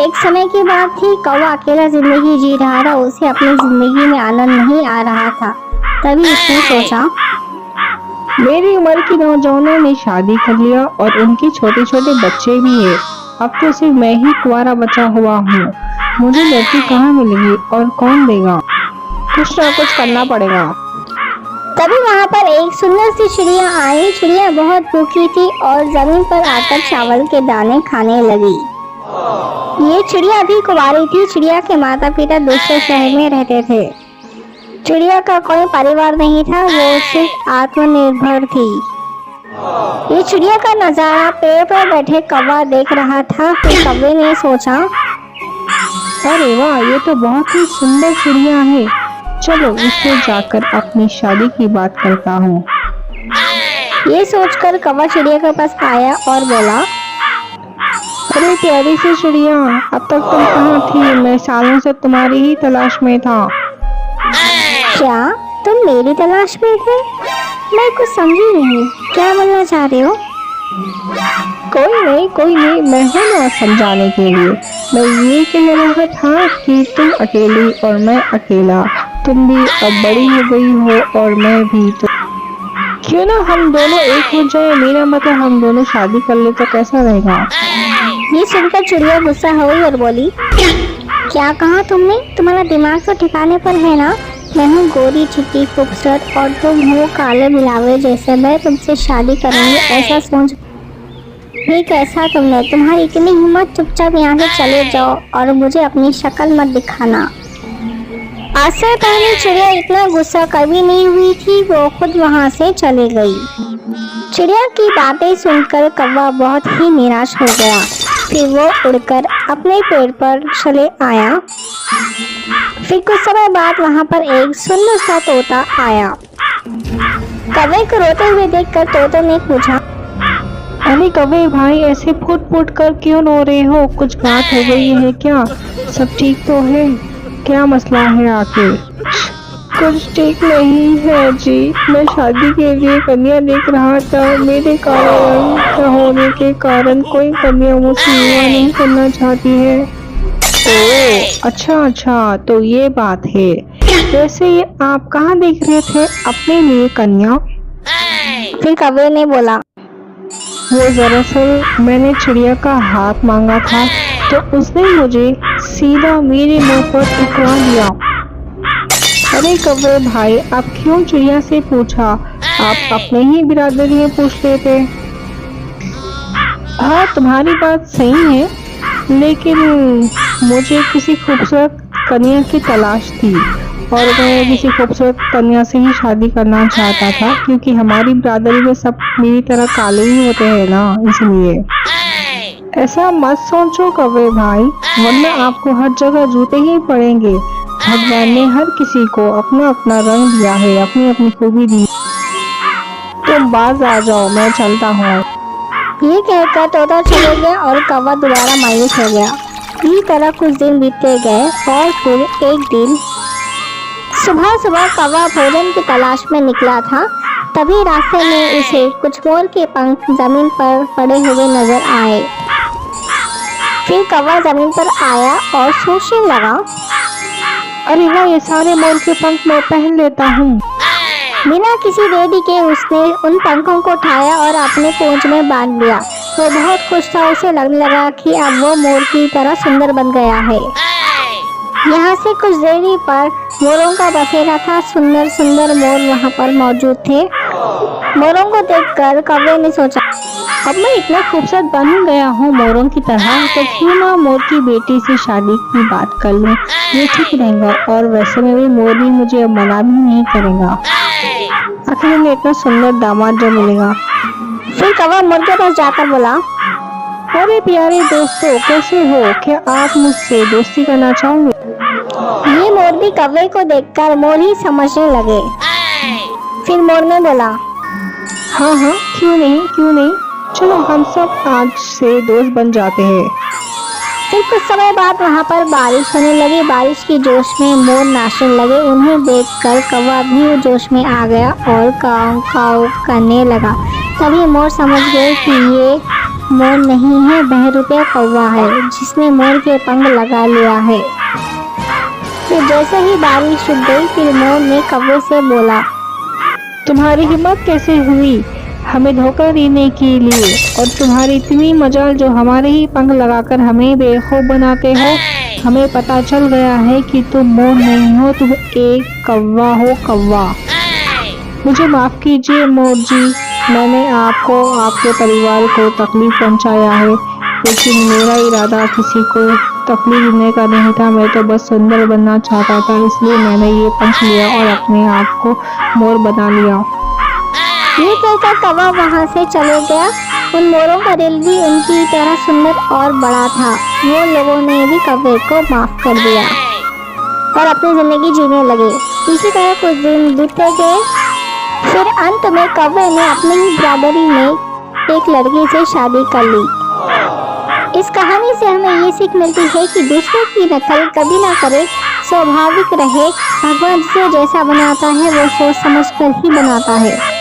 एक समय की बात थी, कौवा अकेला जिंदगी जी रहा था। उसे अपनी जिंदगी में आनंद नहीं आ रहा था। तभी उसने सोचा, मेरी उम्र की नौजवानों ने शादी कर लिया और उनके छोटे छोटे बच्चे भी हैं। अब तो सिर्फ मैं ही कुंवारा बचा हुआ हूँ। मुझे लड़की कहाँ मिलेगी और कौन देगा? कुछ ना कुछ करना पड़ेगा। तभी वहाँ पर एक सुंदर सी चिड़िया आई। चिड़िया बहुत भूखी थी और जमीन पर आकर चावल के दाने खाने लगी। ये चिड़िया भी कुंवारी थी। चिड़िया के माता पिता दूसरे शहर में रहते थे। चिड़िया का कोई परिवार नहीं था, वो सिर्फ आत्मनिर्भर थी। ये चिड़िया का नजारा पेड़ पर बैठे कौवा देख रहा था। फिर कौवे ने सोचा, अरे वाह, ये तो बहुत ही सुंदर चिड़िया है। चलो इससे जाकर अपनी शादी की बात करता हूँ। ये सोचकर कौवा चिड़िया के पास आया और बोला, अरे प्यारी सी चिड़िया, अब तक तुम कहाँ थी? मैं सालों से तुम्हारी ही तलाश में था। क्या तुम मेरी तलाश में थे? मैं कुछ समझी नहीं, क्या बोलना चाह रहे हो? कोई नहीं, मैं हूँ ना समझाने के लिए। मैं ये कह रहा था कि तुम अकेली और मैं अकेला। तुम भी अब बड़ी हो गई हो और मैं भी। तो क्यों ना हम दोनों एक हो जाए? मेरा मतलब हम दोनों शादी कर ले तो कैसा रहेगा? ये सुनकर चिड़िया गुस्सा हो गई और बोली, क्या कहा तुमने? तुम्हारा दिमाग तो ठिकाने पर है ना? मैं हूँ गोरी चिट्टी खूबसूरत और तुम हो काले बिलावे जैसे। मैं तुमसे शादी करूंगी ऐसा सोच भी कैसा तुमने? तुम्हारी इतनी हिम्मत, चुपचाप यहाँ से चले जाओ और मुझे अपनी शक्ल मत दिखाना। आज से पहले चिड़िया इतना गुस्सा कभी नहीं हुई थी। वो खुद वहाँ से चली गई। चिड़िया की बातें सुनकर कौवा बहुत ही निराश हो गया। फिर वो उड़कर अपने पेड़ पर चले आया। फिर कुछ समय बाद वहाँ पर एक सुंदर सा तोता आया। कौवे को रोते हुए देखकर तोते ने पूछा, अरे कौवे भाई, ऐसे फुट फुट कर क्यों रो रहे हो? कुछ बात हो गई है क्या? सब ठीक तो है? क्या मसला है आखिर? कुछ ठीक नहीं है जी। मैं शादी के लिए कन्या देख रहा था। मेरे काले रंग का होने के कारण कोई कन्या मुझसे विवाह नहीं करना चाहती है। ओह अच्छा, तो ये बात है। वैसे ये आप कहाँ देख रहे थे अपने लिए कन्या? फिर कौवे ने बोला, वो दरअसल मैंने चिड़िया का हाथ मांगा था तो उसने मुझे सीधा मेरे मुंह पर ठुकरा दिया। अरे कौवे भाई, आप क्यों चिड़िया से पूछा? आप अपने ही बिरादरी में पूछ लेते। हाँ, तुम्हारी बात सही है, लेकिन मुझे किसी खूबसूरत कन्या की तलाश थी और मैं किसी खूबसूरत कन्या से ही शादी करना चाहता था, क्योंकि हमारी बिरादरी में सब मेरी तरह काले ही होते हैं ना, इसलिए। ऐसा मत सोचो कौवे भाई, वरना आपको हर जगह जूते ही पड़ेंगे। भगवान ने हर किसी को अपना अपना रंग दिया है, अपनी अपनी खूबी दी। तुम बाज आ जाओ, मैं चलता हूँ। ये कहकर तोता चले गया और कौवा दोबारा मायूस हो गया। इसी तरह कुछ दिन बीतते गए और फिर एक दिन सुबह सुबह कौवा भोजन की तलाश में निकला था। तभी रास्ते में उसे कुछ मोर के पंख जमीन पर पड़े हुए नजर आए। फिर कौवा जमीन पर आया और सोचने लगा, अरे वाह, ये सारे मोर के पंख मैं पहन लेता हूँ। बिना किसी देरी के उसने उन पंखों को उठाया और अपने पूंछ में बांध लिया। वो बहुत खुश था। उसे लगने लगा कि अब वो मोर की तरह सुंदर बन गया है। यहाँ से कुछ देरी पर मोरों का बसेरा था। सुंदर सुंदर मोर वहाँ पर मौजूद थे। मोरों को देखकर कौवे ने सोचा, अब मैं इतना खूबसूरत बन गया हूँ मोरों की तरह, तो क्यों ना मोर की बेटी से शादी की बात कर लूँ। ये ठीक रहेगा और वैसे में भी मोर भी मुझे अब मना भी नहीं करेगा। आखिर में इतना सुंदर दामाद जो मिलेगा। फिर कौवा मोर के पास जाकर बोला, अरे प्यारे दोस्तों, कैसे हो? क्या आप मुझसे दोस्ती करना चाहोगे? ये मोर भी कौवे को देखकर मोर ही समझने लगे। फिर मोर ने बोला, हाँ, क्यों नहीं, चलो हम सब आज से दोस्त बन जाते हैं। फिर कुछ समय बाद वहाँ पर बारिश होने लगी। बारिश की जोश में मोर नाचने लगे। उन्हें देखकर कौवा भी जोश में आ गया और काव काव करने लगा। तभी मोर समझ गए कि ये मोर नहीं है, बहरूपिया कौवा है जिसने मोर के पंख लगा लिया है। फिर जैसे ही बारिश रुक गई, फिर मोर ने कौवे से बोला, तुम्हारी हिम्मत कैसे हुई हमें धोखा देने के लिए, और तुम्हारी इतनी मजाल जो हमारे ही पंख लगाकर हमें बेवकूफ बनाते हो। हमें पता चल गया है कि तुम मोर नहीं हो, तुम एक कौवा हो, कौवा। मुझे माफ कीजिए मोर जी, मैंने आपको, आपके परिवार को तकलीफ पहुंचाया है, लेकिन मेरा इरादा किसी को तकलीफ देने का नहीं था। मैं तो बस सुंदर बनना चाहता था, इसलिए मैंने ये पंख लिया और अपने आप को मोर बना लिया। ये कहकर कौवा वहाँ से चले गया। उन मोरों का दिल भी उनकी तरह सुंदर और बड़ा था। वो लोगों ने भी कौवे को माफ कर दिया और अपनी जिंदगी जीने लगे। इसी तरह कुछ दिन बीतते गए। फिर अंत में कौवे ने अपनी ही बिरादरी में एक लड़की से शादी कर ली। इस कहानी से हमें ये सीख मिलती है कि दूसरों की नकल कभी ना करें, स्वाभाविक रहे। भगवान जिसे जैसा बनाता है वो सोच समझ कर ही बनाता है।